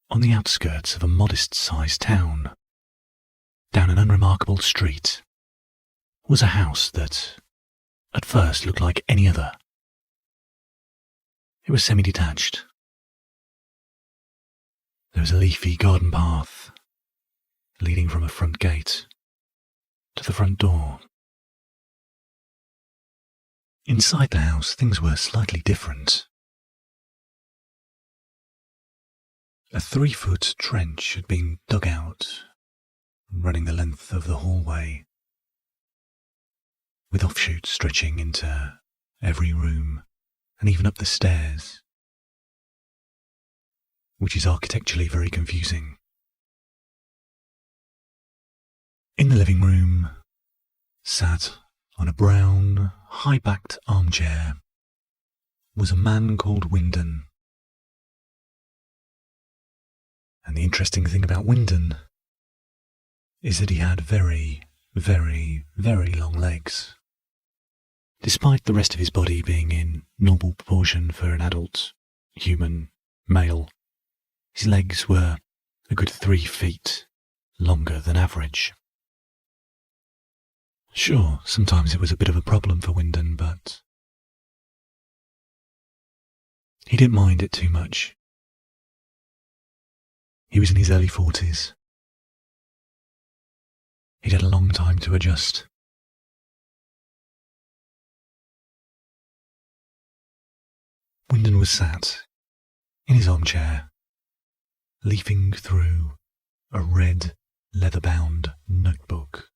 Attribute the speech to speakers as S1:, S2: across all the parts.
S1: On the outskirts of a modest-sized town, down an unremarkable street, was a house that, at first, looked like any other. It was semi-detached. There was a leafy garden path leading from a front gate to the front door. Inside the house, things were slightly different. A 3-foot trench had been dug out, running the length of the hallway, with offshoots stretching into every room and even up the stairs, which is architecturally very confusing. In the living room, sat on a brown, high-backed armchair, was a man called Wyndon. And the interesting thing about Wyndon is that he had very, very, very long legs. Despite the rest of his body being in normal proportion for an adult, human, male, his legs were a good 3 feet longer than average. Sure, sometimes it was a bit of a problem for Wyndon, but he didn't mind it too much. He was in his early 40s. He'd had a long time to adjust. Wyndon was sat in his armchair, leafing through a red, leather-bound notebook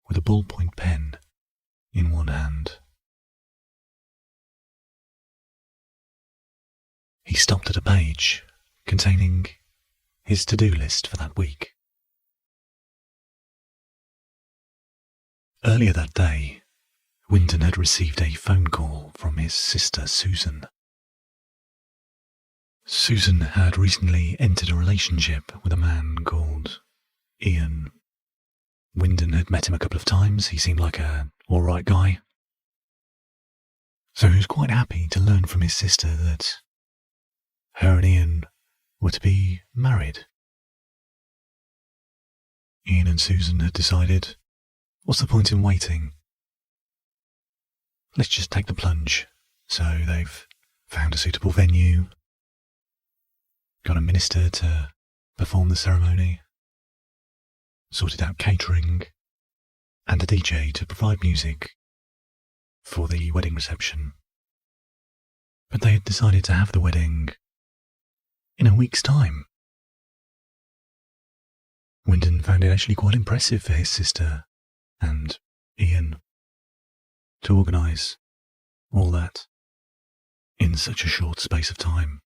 S1: with a ballpoint pen in one hand. He stopped at a page containing his to-do list for that week. Earlier that day, Wyndon had received a phone call from his sister Susan. Susan had recently entered a relationship with a man called Ian. Wyndon had met him a couple of times. He seemed like an alright guy. So he was quite happy to learn from his sister that her and Ian were to be married. Ian and Susan had decided, what's the point in waiting? Let's just take the plunge. So they've found a suitable venue, got a minister to perform the ceremony, sorted out catering, and a DJ to provide music for the wedding reception. But they had decided to have the wedding in a week's time. Wyndon found it actually quite impressive for his sister and Ian to organise all that in such a short space of time.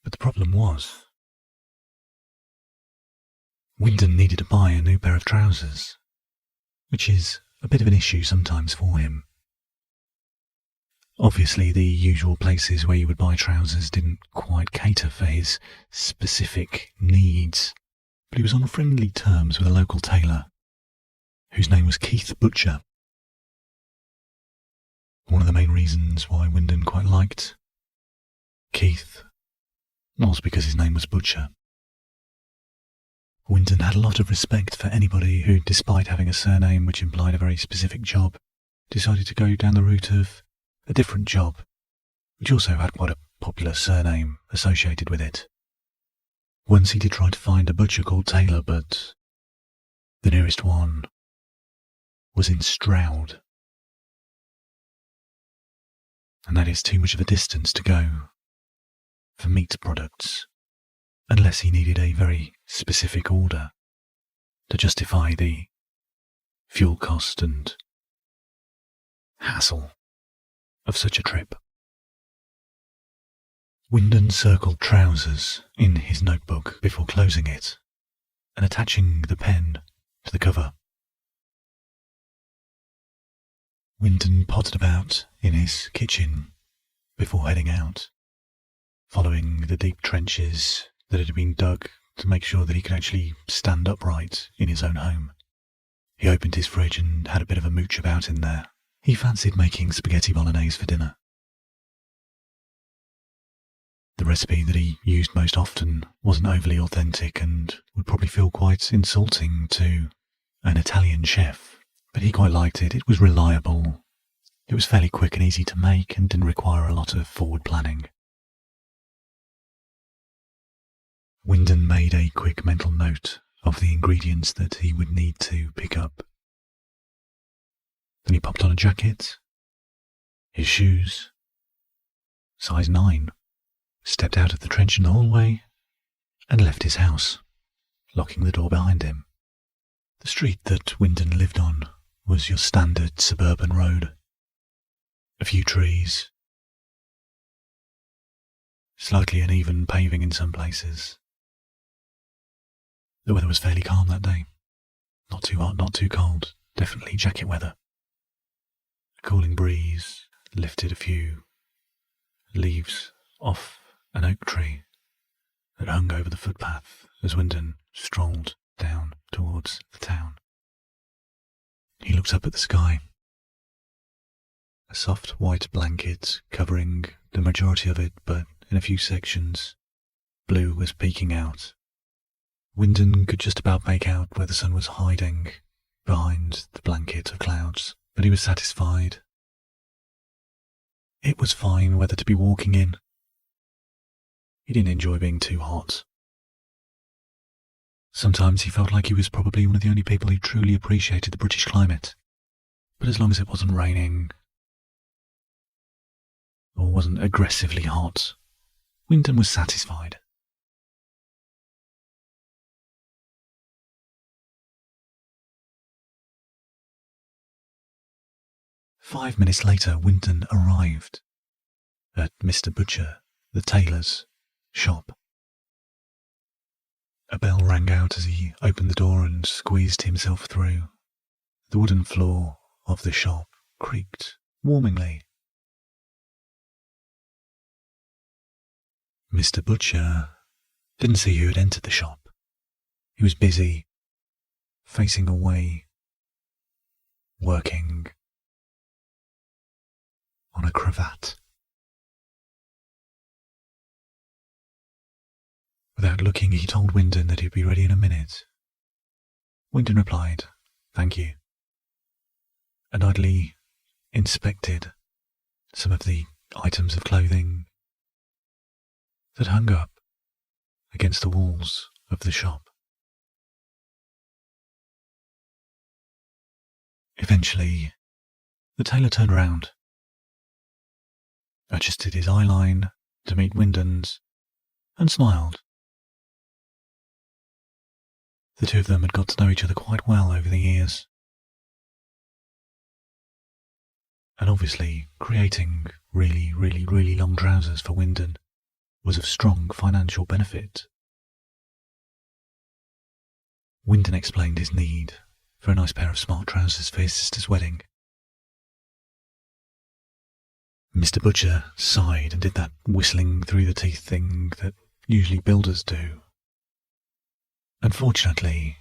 S1: But the problem was, Wyndon needed to buy a new pair of trousers, which is a bit of an issue sometimes for him. Obviously, the usual places where you would buy trousers didn't quite cater for his specific needs, but he was on friendly terms with a local tailor, whose name was Keith Butcher. One of the main reasons why Wyndon quite liked Keith was because his name was Butcher. Wyndon had a lot of respect for anybody who, despite having a surname which implied a very specific job, decided to go down the route of a different job, which also had quite a popular surname associated with it. Once he did try to find a butcher called Taylor, but the nearest one was in Stroud, and that is too much of a distance to go for meat products, unless he needed a very specific order to justify the fuel cost and hassle of such a trip. Wyndon circled trousers in his notebook before closing it and attaching the pen to the cover. Wyndon pottered about in his kitchen before heading out, following the deep trenches that had been dug to make sure that he could actually stand upright in his own home. He opened his fridge and had a bit of a mooch about in there. He fancied making spaghetti bolognese for dinner. recipe that he used most often wasn't overly authentic and would probably feel quite insulting to an Italian chef, but he quite liked it. It was reliable. It was fairly quick and easy to make and didn't require a lot of forward planning. Wyndon made a quick mental note of the ingredients that he would need to pick up. Then he popped on a jacket, his shoes, size 9, stepped out of the trench in the hallway, and left his house, locking the door behind him. The street that Wyndon lived on was your standard suburban road. A few trees, slightly uneven paving in some places. The weather was fairly calm that day. Not too hot, not too cold, definitely jacket weather. A cooling breeze lifted a few leaves off an oak tree that hung over the footpath as Wyndon strolled down towards the town. He looked up at the sky. A soft white blanket covering the majority of it, but in a few sections, blue was peeking out. Wyndon could just about make out where the sun was hiding behind the blanket of clouds, but he was satisfied. It was fine weather to be walking in. He didn't enjoy being too hot. Sometimes he felt like he was probably one of the only people who truly appreciated the British climate. But as long as it wasn't raining, or wasn't aggressively hot, Wyndon was satisfied. "5 minutes later, Wyndon arrived at Mr. Butcher, the tailor's, shop. A bell rang out as he opened the door and squeezed himself through. The wooden floor of the shop creaked warmingly. Mr. Butcher didn't see who had entered the shop. He was busy, facing away, working on a cravat. Without looking, he told Wyndon that he'd be ready in a minute. Wyndon replied, "Thank you," and idly inspected some of the items of clothing that hung up against the walls of the shop. Eventually, the tailor turned round, adjusted his eyeline to meet Wyndon's, and smiled. The two of them had got to know each other quite well over the years. And obviously, creating really long trousers for Wyndon was of strong financial benefit. Wyndon explained his need for a nice pair of smart trousers for his sister's wedding. Mr. Butcher sighed and did that whistling through the teeth thing that usually builders do. Unfortunately,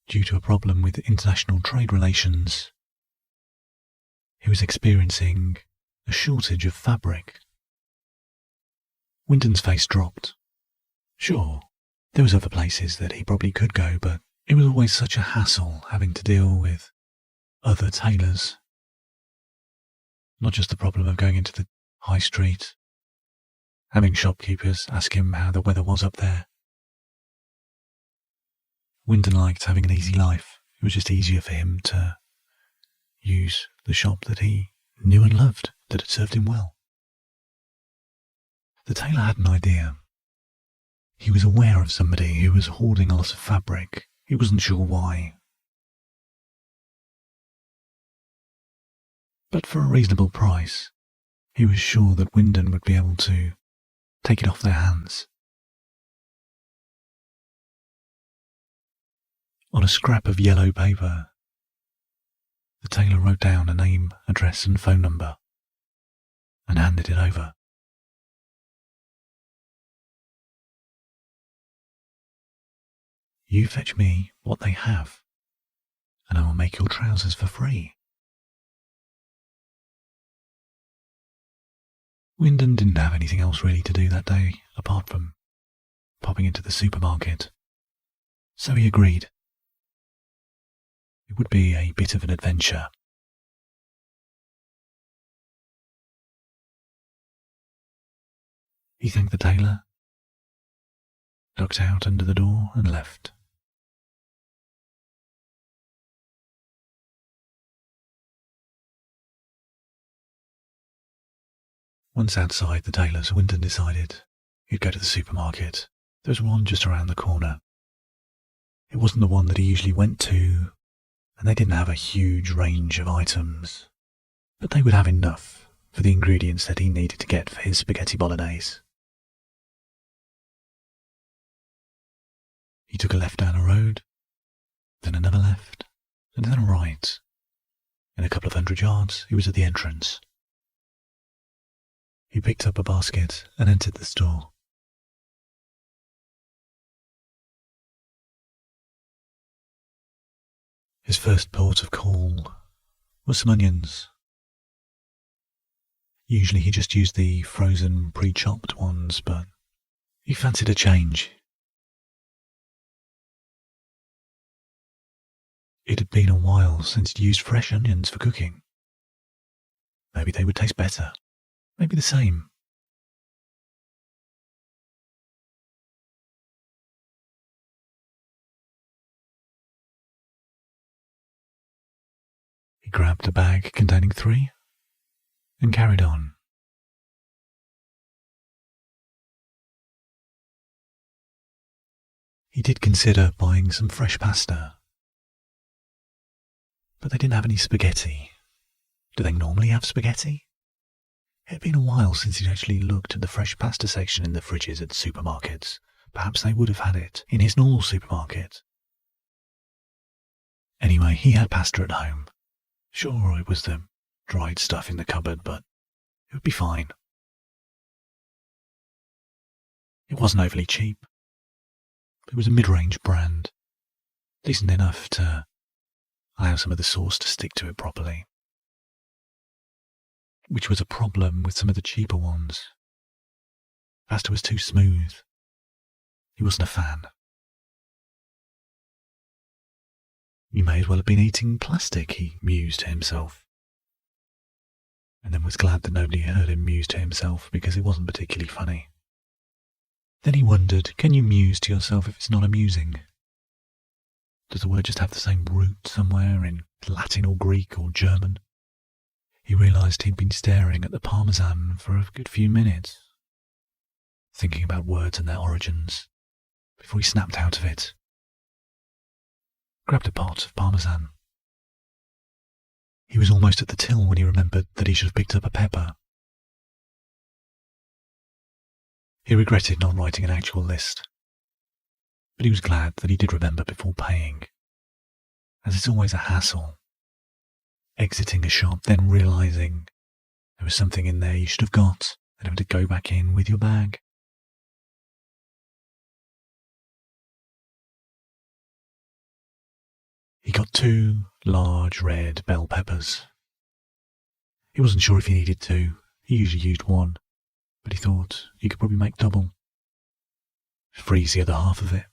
S1: due to a problem with international trade relations, he was experiencing a shortage of fabric. Wyndon's face dropped. Sure, there was other places that he probably could go, but it was always such a hassle having to deal with other tailors. Not just the problem of going into the high street, having shopkeepers ask him how the weather was up there. Wyndon liked having an easy life. It was just easier for him to use the shop that he knew and loved, that had served him well. The tailor had an idea. He was aware of somebody who was hoarding a lot of fabric. He wasn't sure why. But for a reasonable price, he was sure that Wyndon would be able to take it off their hands. On a scrap of yellow paper, the tailor wrote down a name, address and phone number and handed it over. "You fetch me what they have, and I will make your trousers for free." Wyndham didn't have anything else really to do that day, apart from popping into the supermarket. So he agreed. It would be a bit of an adventure. He thanked the tailor, ducked out under the door and left. Once outside the tailor's, Wyndham decided he'd go to the supermarket. There was one just around the corner. It wasn't the one that he usually went to, and they didn't have a huge range of items, but they would have enough for the ingredients that he needed to get for his spaghetti bolognese. He took a left down a road, then another left, and then a right. In a couple of 100 yards, he was at the entrance. He picked up a basket and entered the store. His first port of call was some onions. Usually he just used the frozen, pre-chopped ones, but he fancied a change. It had been a while since he'd used fresh onions for cooking. Maybe they would taste better. Maybe the same. He grabbed a bag containing 3 and carried on. He did consider buying some fresh pasta, but they didn't have any spaghetti. Do they normally have spaghetti? It had been a while since he'd actually looked at the fresh pasta section in the fridges at supermarkets. Perhaps they would have had it in his normal supermarket. Anyway, he had pasta at home. Sure, it was the dried stuff in the cupboard, but it would be fine. It wasn't overly cheap. It was a mid-range brand, decent enough to allow some of the sauce to stick to it properly, which was a problem with some of the cheaper ones. Pasta was too smooth. He wasn't a fan. You may as well have been eating plastic, he mused to himself, and then was glad that nobody heard him muse to himself because it wasn't particularly funny. Then he wondered, can you muse to yourself if it's not amusing? Does the word just have the same root somewhere in Latin or Greek or German? He realised he'd been staring at the parmesan for a good few minutes, thinking about words and their origins, before he snapped out of it. Grabbed a pot of parmesan. He was almost at the till when he remembered that he should have picked up a pepper. He regretted not writing an actual list, but he was glad that he did remember before paying, as it's always a hassle. Exiting a shop, then realising there was something in there you should have got, and having to go back in with your bag. He got 2 large red bell peppers. He wasn't sure if he needed 2. He usually used 1, but he thought he could probably make double. Freeze the other half of it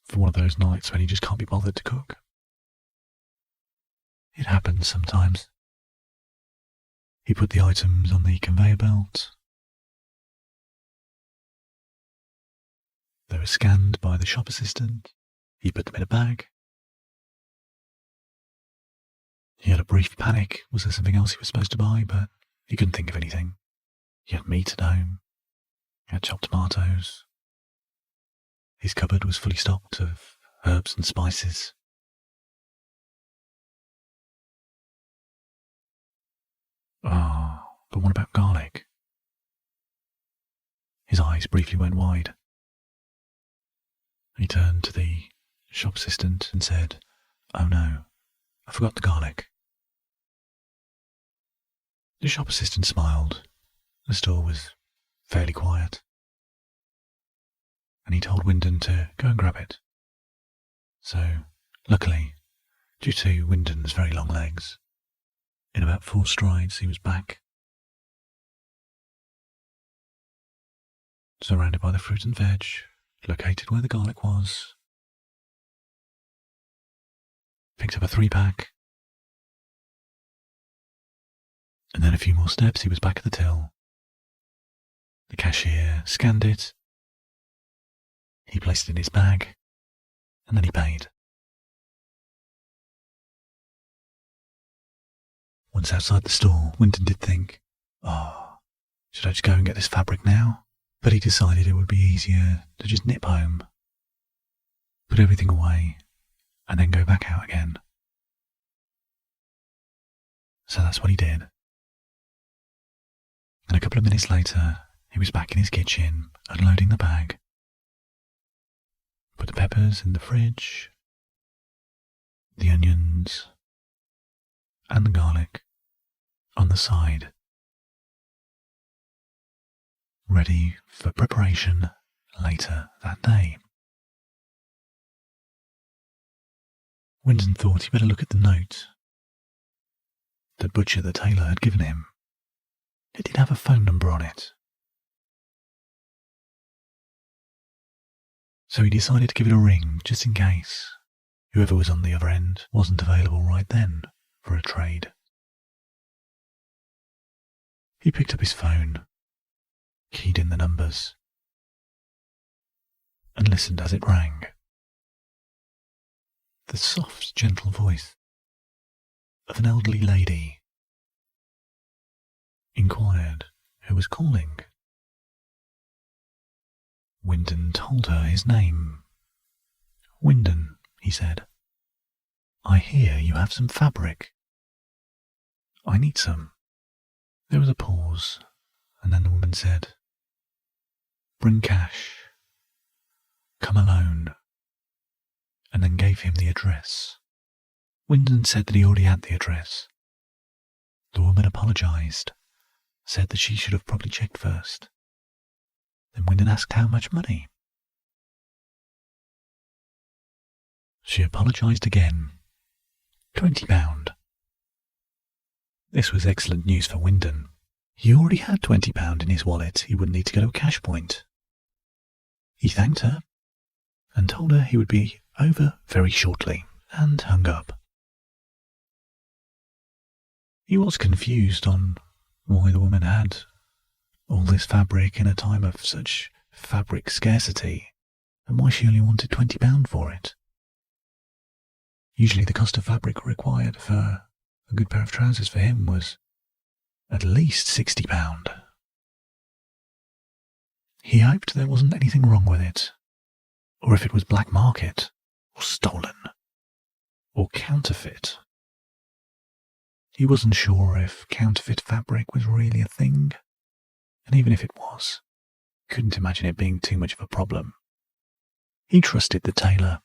S1: for one of those nights when you just can't be bothered to cook. It happens sometimes. He put the items on the conveyor belt. They were scanned by the shop assistant. He put them in a bag. He had a brief panic. Was there something else he was supposed to buy? But he couldn't think of anything. He had meat at home. He had chopped tomatoes. His cupboard was fully stocked of herbs and spices. Oh, but what about garlic? His eyes briefly went wide. He turned to the shop assistant and said, "Oh no, I forgot the garlic." The shop assistant smiled. The store was fairly quiet, and he told Wyndham to go and grab it. So, luckily, due to Wyndham's very long legs, in about 4 strides he was back surrounded by the fruit and veg, located where the garlic was. Picked up a 3-pack. And then a few more steps, he was back at the till. The cashier scanned it. He placed it in his bag, and then he paid. Once outside the store, Winton did think, should I just go and get this fabric now? But he decided it would be easier to just nip home, put everything away, and then go back out again. So that's what he did. And a couple of minutes later, he was back in his kitchen, unloading the bag. Put the peppers in the fridge, the onions, and the garlic on the side, ready for preparation later that day. Winton thought he better look at the note that Butcher the tailor had given him. It did have a phone number on it. So he decided to give it a ring just in case whoever was on the other end wasn't available right then for a trade. He picked up his phone, keyed in the numbers, and listened as it rang. The soft, gentle voice of an elderly lady inquired who was calling. Winton told her his name. "Wyndon," he said. "I hear you have some fabric. I need some." There was a pause, and then the woman said, "Bring cash. Come alone," and then gave him the address. Wyndon said that he already had the address. The woman apologised, said that she should have probably checked first. Then Wyndon asked how much money. She apologised again. £20. This was excellent news for Wyndon. He already had £20 in his wallet. He wouldn't need to go to a cash point. He thanked her and told her he would be over very shortly, and hung up. He was confused on why the woman had all this fabric in a time of such fabric scarcity, and why she only wanted £20 for it. Usually the cost of fabric required for a good pair of trousers for him was at least £60. He hoped there wasn't anything wrong with it, or if it was black market, or stolen, or counterfeit. He wasn't sure if counterfeit fabric was really a thing, and even if it was, couldn't imagine it being too much of a problem. He trusted the tailor.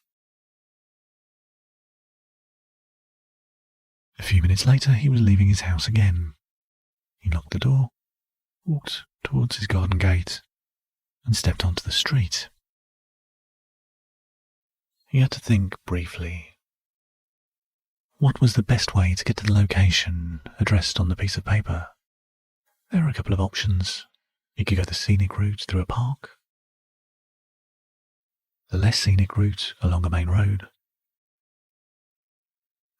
S1: A few minutes later, he was leaving his house again. He locked the door, walked towards his garden gate, and stepped onto the street. He had to think briefly. What was the best way to get to the location addressed on the piece of paper? There were a couple of options. He could go the scenic route through a park, the less scenic route along a main road.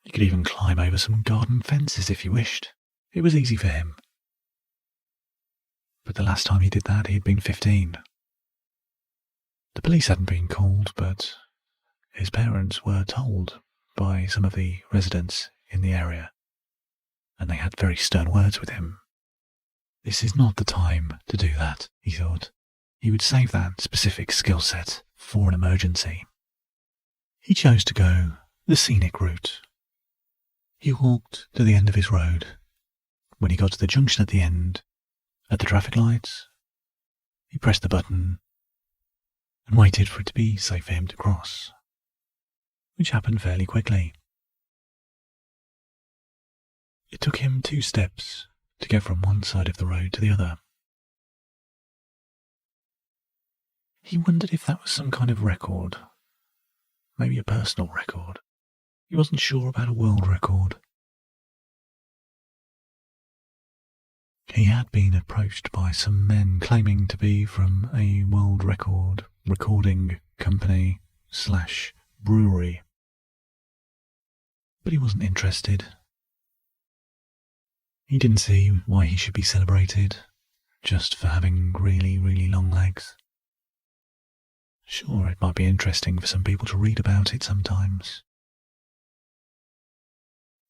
S1: He could even climb over some garden fences if he wished. It was easy for him. But the last time he did that, he had been 15. The police hadn't been called, but his parents were told by some of the residents in the area, and they had very stern words with him. This is not the time to do that, he thought. He would save that specific skill set for an emergency. He chose to go the scenic route. He walked to the end of his road. When he got to the junction at the end, at the traffic lights, he pressed the button and waited for it to be safe for him to cross, which happened fairly quickly. It took him 2 steps to get from one side of the road to the other. He wondered if that was some kind of record, maybe a personal record. He wasn't sure about a world record. He had been approached by some men claiming to be from a world record recording company / brewery, but he wasn't interested. He didn't see why he should be celebrated just for having really, really long legs. Sure, it might be interesting for some people to read about it sometimes,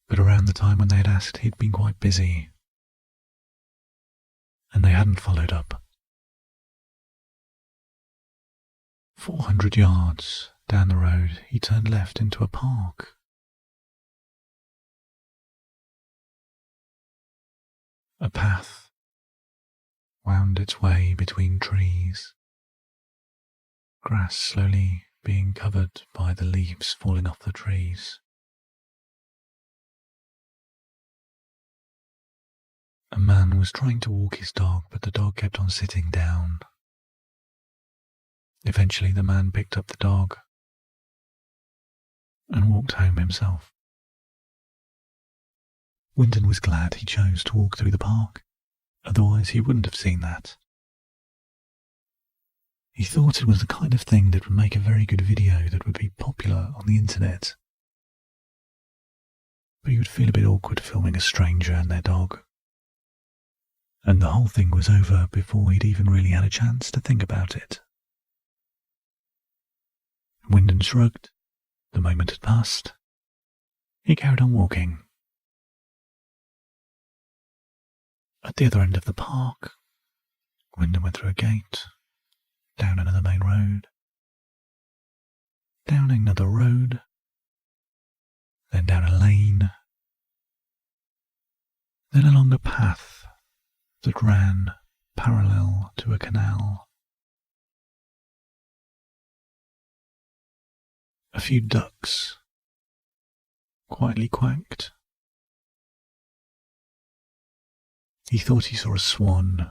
S1: but around the time when they had asked, he'd been quite busy, and they hadn't followed up. 400 yards down the road, he turned left into a park. A path wound its way between trees, grass slowly being covered by the leaves falling off the trees. A man was trying to walk his dog, but the dog kept on sitting down. Eventually the man picked up the dog and walked home himself. Wyndon was glad he chose to walk through the park, otherwise he wouldn't have seen that. He thought it was the kind of thing that would make a very good video that would be popular on the internet. But he would feel a bit awkward filming a stranger and their dog. And the whole thing was over before he'd even really had a chance to think about it. Wyndon shrugged. The moment had passed. He carried on walking. At the other end of the park, Wyndon went through a gate, down another main road, down another road, then down a lane, then along a path that ran parallel to a canal. A few ducks quietly quacked. He thought he saw a swan,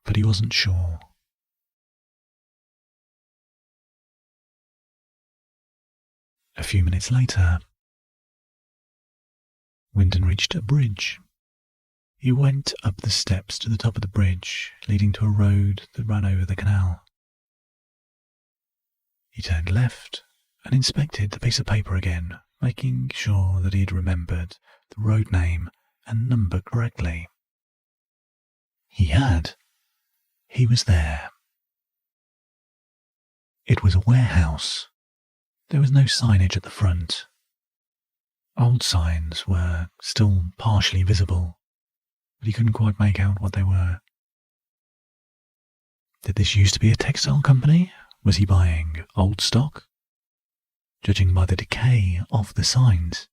S1: but he wasn't sure. A few minutes later, Wyndon reached a bridge. He went up the steps to the top of the bridge, leading to a road that ran over the canal. He turned left and inspected the piece of paper again, making sure that he had remembered the road name and number correctly. He had. He was there. It was a warehouse. There was no signage at the front. Old signs were still partially visible, but he couldn't quite make out what they were. Did this used to be a textile company? Was he buying old stock? Judging by the decay of the signs,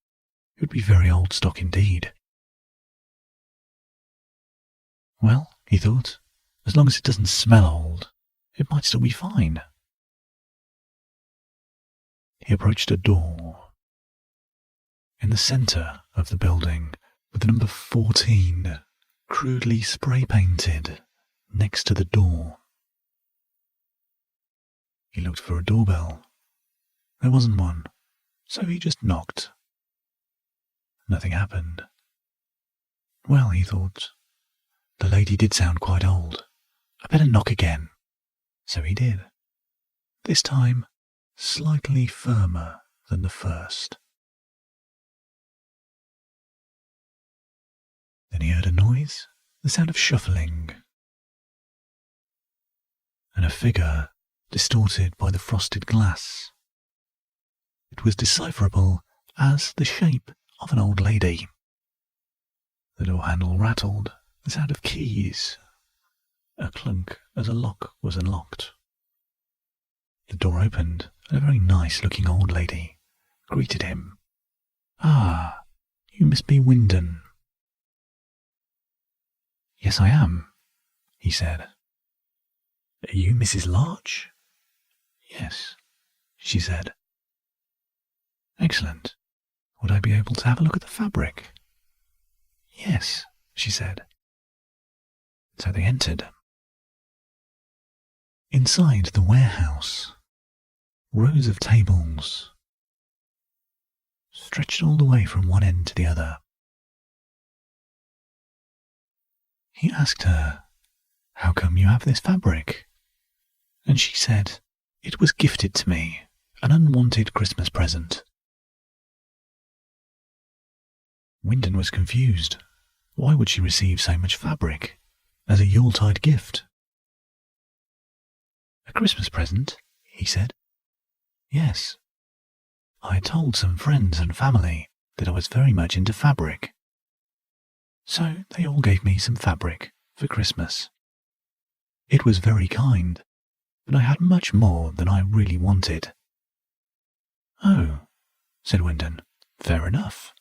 S1: it would be very old stock indeed. Well, he thought, as long as it doesn't smell old, it might still be fine. He approached a door. In the centre of the building, with the number 14 crudely spray-painted next to the door. He looked for a doorbell. There wasn't one, so he just knocked. Nothing happened. Well, he thought, the lady did sound quite old. I better knock again. So he did. This time, slightly firmer than the first. Then he heard a noise, the sound of shuffling, and a figure distorted by the frosted glass. It was decipherable as the shape of an old lady. The door handle rattled, the sound of keys, a clunk as a lock was unlocked. The door opened, and a very nice-looking old lady greeted him. "Ah, you must be Wyndon." "Yes, I am," he said. "Are you Mrs. Larch?" "Yes," she said. "Excellent. Would I be able to have a look at the fabric?" "Yes," she said. So they entered. Inside the warehouse, rows of tables stretched all the way from one end to the other. He asked her, "How come you have this fabric?" And she said, "It was gifted to me, an unwanted Christmas present." Wyndon was confused. Why would she receive so much fabric as a Yuletide gift? "A Christmas present?" he said. "Yes. I had told some friends and family that I was very much into fabric. So they all gave me some fabric for Christmas. It was very kind, but I had much more than I really wanted." "Oh," said Wyndon. "Fair enough.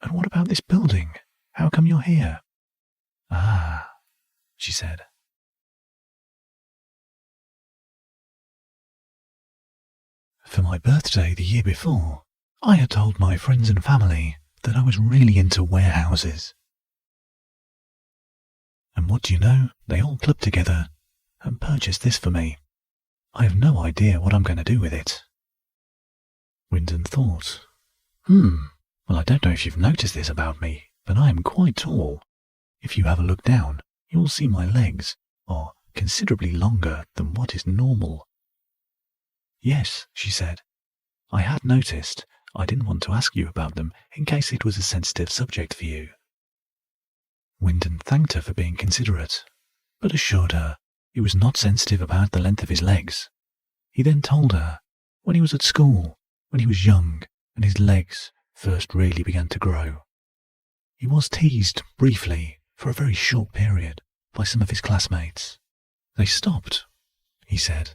S1: And what about this building? How come you're here?" "Ah," she said. "For my birthday the year before, I had told my friends and family that I was really into warehouses. And what do you know? They all clubbed together and purchased this for me. I have no idea what I'm going to do with it." Wyndon thought, Well, I don't know if you've noticed this about me, but I am quite tall. If you have a look down, you will see my legs are considerably longer than what is normal." "Yes," she said. "I had noticed. I didn't want to ask you about them in case it was a sensitive subject for you." Wyndon thanked her for being considerate, but assured her he was not sensitive about the length of his legs. He then told her when he was at school, when he was young, and his legs first really began to grow. He was teased briefly for a very short period by some of his classmates. "They stopped," he said,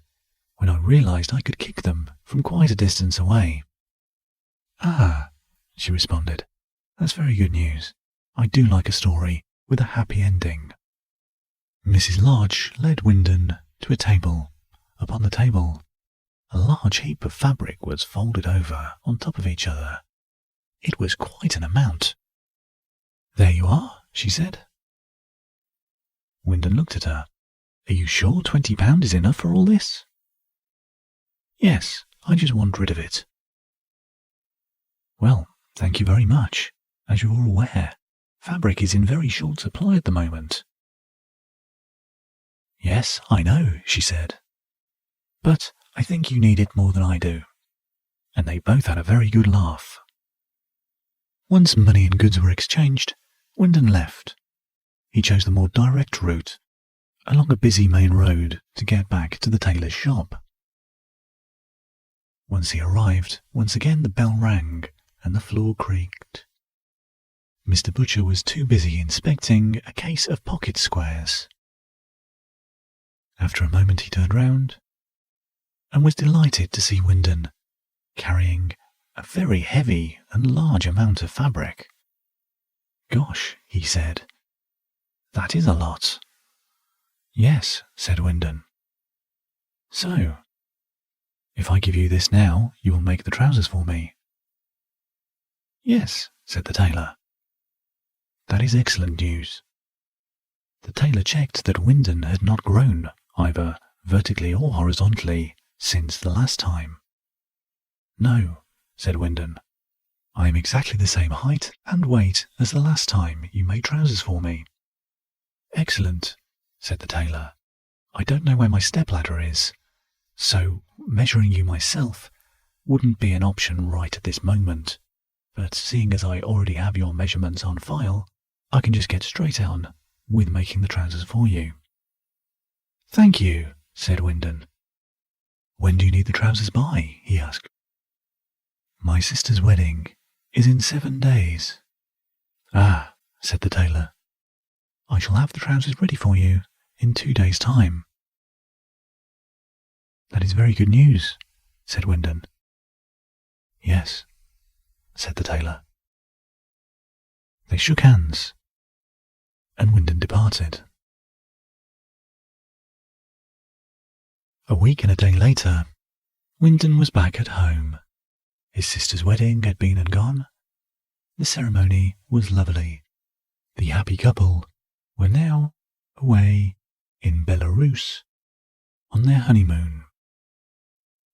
S1: "when I realized I could kick them from quite a distance away." "Ah," she responded, "that's very good news. I do like a story with a happy ending." Mrs. Lodge led Wyndon to a table. Upon the table, a large heap of fabric was folded over on top of each other. It was quite an amount. "There you are," she said. Wyndon looked at her. "Are you sure £20 is enough for all this?" "Yes, I just want rid of it." "Well, thank you very much. As you are aware, fabric is in very short supply at the moment." "Yes, I know," she said. "But I think you need it more than I do." And they both had a very good laugh. Once money and goods were exchanged, Wyndon left. He chose the more direct route, along a busy main road, to get back to the tailor's shop. Once he arrived, once again the bell rang and the floor creaked. Mr. Butcher was too busy inspecting a case of pocket squares. After a moment he turned round and was delighted to see Wyndon carrying a very heavy and large amount of fabric. "Gosh," he said, "that is a lot." "Yes," said Wyndon. "So, if I give you this now, you will make the trousers for me?" "Yes," said the tailor. "That is excellent news." The tailor checked that Wyndon had not grown, either vertically or horizontally, since the last time. "No," said Wyndon. "I am exactly the same height and weight as the last time you made trousers for me." "Excellent," said the tailor. "I don't know where my stepladder is, so measuring you myself wouldn't be an option right at this moment, but seeing as I already have your measurements on file, I can just get straight on with making the trousers for you." "Thank you," said Wyndon. "When do you need the trousers by?" he asked. "My sister's wedding is in 7 days." "Ah," said the tailor. "I shall have the trousers ready for you in 2 days' time." "That is very good news," said Wyndon. "Yes," said the tailor. They shook hands, and Wyndon departed. A week and a day later, Wyndon was back at home. His sister's wedding had been and gone. The ceremony was lovely. The happy couple were now away in Belarus on their honeymoon.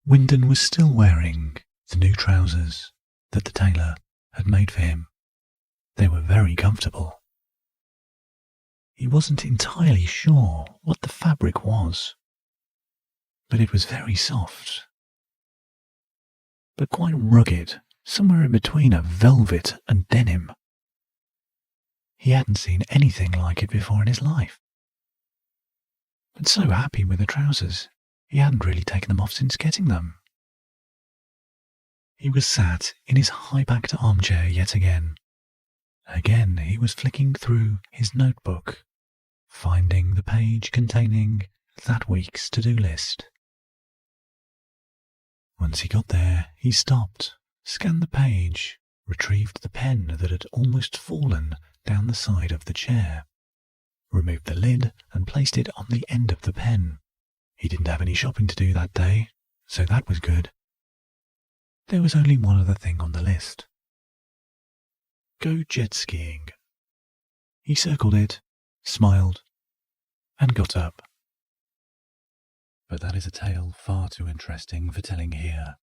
S1: Wyndon was still wearing the new trousers that the tailor had made for him. They were very comfortable. He wasn't entirely sure what the fabric was, but it was very soft, but quite rugged, somewhere in between a velvet and denim. He hadn't seen anything like it before in his life. But so happy with the trousers, he hadn't really taken them off since getting them. He was sat in his high-backed armchair yet again. Again he was flicking through his notebook, finding the page containing that week's to-do list. Once he got there, he stopped, scanned the page, retrieved the pen that had almost fallen down the side of the chair, removed the lid and placed it on the end of the pen. He didn't have any shopping to do that day, so that was good. There was only one other thing on the list. Go jet skiing. He circled it, smiled, and got up. But that is a tale far too interesting for telling here.